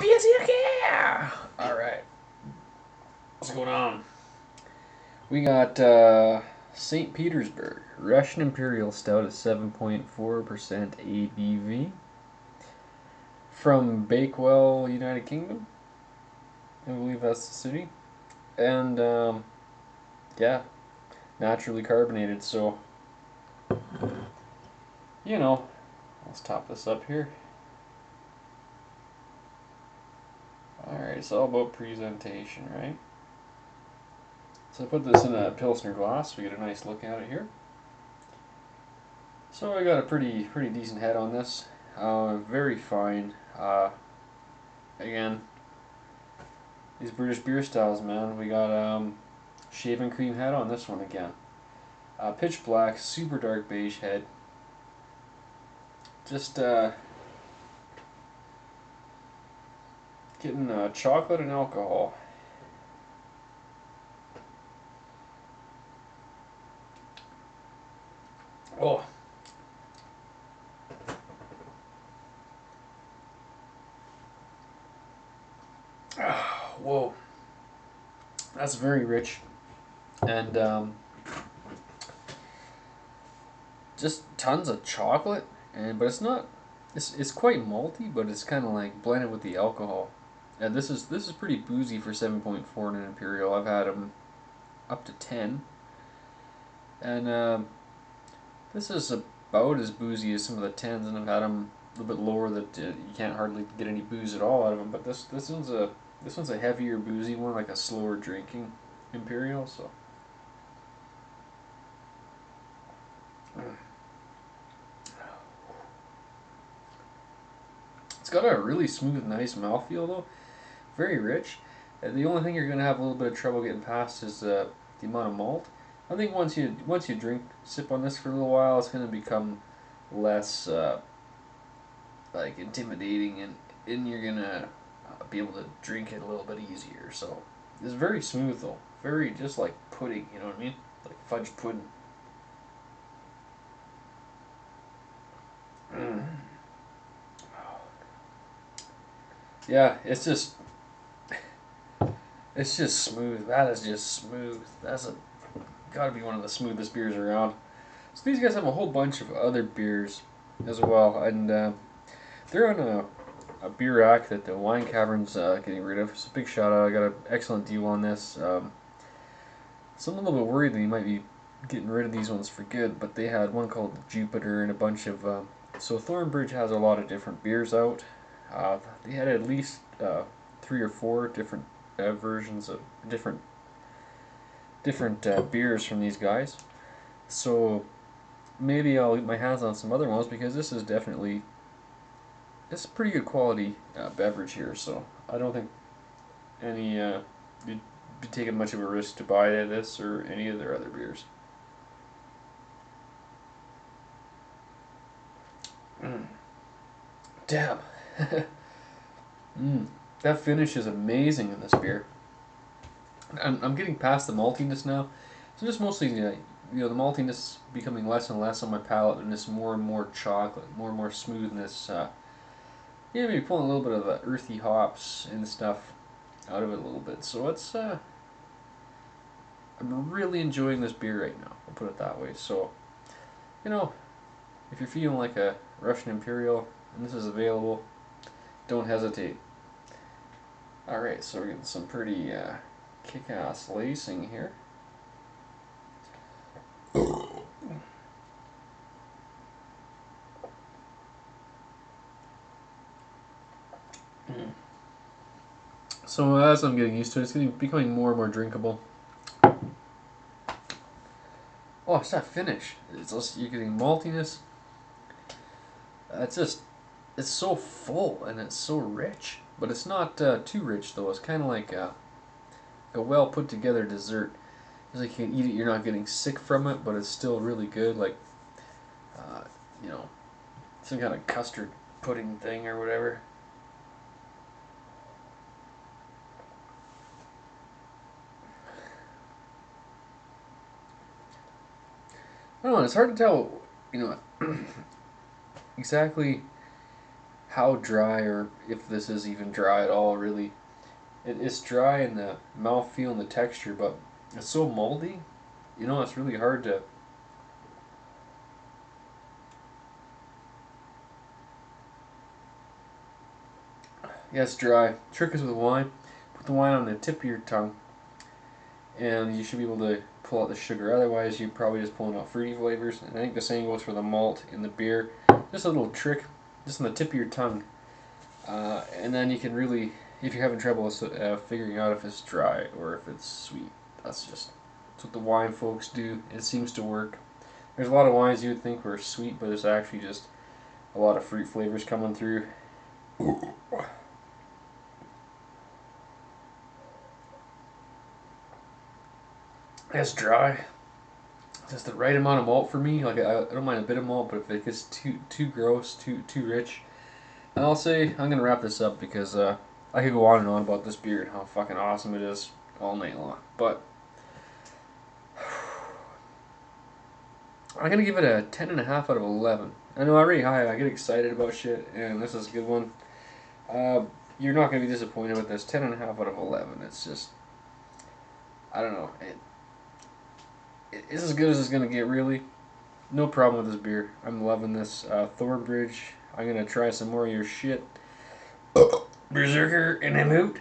Beerzerker! Alright, what's going on? We got St. Petersburg Russian Imperial Stout at 7.4% ABV from Bakewell, United Kingdom. I believe that's the city. And yeah, naturally carbonated, so you know, let's top this up here. Alright, it's all about presentation, right? So I put this in a Pilsner glass. We get a nice look at it here. So I got a pretty decent head on this. Very fine. Again, these British beer styles, man. We got shaving cream head on this one again. Pitch black, super dark beige head. Just getting chocolate and alcohol. Oh. Whoa. That's very rich. And just tons of chocolate. But it's not. It's quite malty, but it's kind of like blended with the alcohol. And this is pretty boozy for 7.4 in an Imperial. I've had them up to 10, and this is about as boozy as some of the 10s, and I've had them a little bit lower that you can't hardly get any booze at all out of them. But this one's a heavier boozy one, like a slower drinking Imperial. So. It's got a really smooth, nice mouthfeel though. Very rich. The only thing you're gonna have a little bit of trouble getting past is the amount of malt. I think once you sip on this for a little while, it's gonna become less like intimidating, and you're gonna be able to drink it a little bit easier. So it's very smooth though, very just like pudding. You know what I mean? Like fudge pudding. Mm. Yeah, it's just smooth. That is just smooth. That's gotta be one of the smoothest beers around. So these guys have a whole bunch of other beers as well, and they're on a beer rack that the Wine Cavern's getting rid of. So big shout out! I got an excellent deal on this. So I'm a little bit worried that he might be getting rid of these ones for good, but they had one called Jupiter and a bunch of. So Thornbridge has a lot of different beers out. They had at least 3 or 4 different versions of different beers from these guys. So maybe I'll get my hands on some other ones because this is definitely it's a pretty good quality beverage here. So I don't think any you'd be taking much of a risk to buy this or any of their other beers. Mm. Damn. Mm. That finish is amazing in this beer. I'm getting past the maltiness now, so just mostly the maltiness becoming less and less on my palate, and just more and more chocolate, more and more smoothness. Yeah, maybe pulling a little bit of the earthy hops and stuff out of it a little bit. So I'm really enjoying this beer right now. I'll put it that way. So, you know, if you're feeling like a Russian Imperial and this is available, don't hesitate. All right, so we're getting some pretty kick-ass lacing here. So as I'm getting used to it, it's becoming more and more drinkable. Oh, it's that finish. It's just, you're getting maltiness. It's so full and it's so rich, but it's not too rich though. It's kind of like a well put together dessert. It's like you can eat it, you're not getting sick from it, but it's still really good. Like, uh, you know, some kind of custard pudding thing or whatever. I don't know. It's hard to tell, you know, exactly how dry, or if this is even dry at all, really. It's dry in the mouthfeel and the texture, but it's so moldy. You know, it's really hard to. Yeah, it's dry. Trick is with wine. Put the wine on the tip of your tongue, and you should be able to pull out the sugar. Otherwise, you're probably just pulling out fruity flavors. And I think the same goes for the malt in the beer. Just a little trick, just on the tip of your tongue, and then you can really, if you're having trouble figuring out if it's dry or if it's sweet, that's what the wine folks do. It seems to work. There's a lot of wines you would think were sweet, but it's actually just a lot of fruit flavors coming through. It's dry. It's just the right amount of malt for me. Like I don't mind a bit of malt, but if it gets too gross, too rich, and I'll say I'm gonna wrap this up because I could go on and on about this beer and how fucking awesome it is all night long. But I'm gonna give it a 10.5 out of 11. I know I'm really high. I get excited about shit, and this is a good one. You're not gonna be disappointed with this. 10.5 out of 11. It's just, I don't know. It's as good as it's gonna get, really. No problem with this beer. I'm loving this. Thornbridge. I'm gonna try some more of your shit. Beerzerker, and I'm out.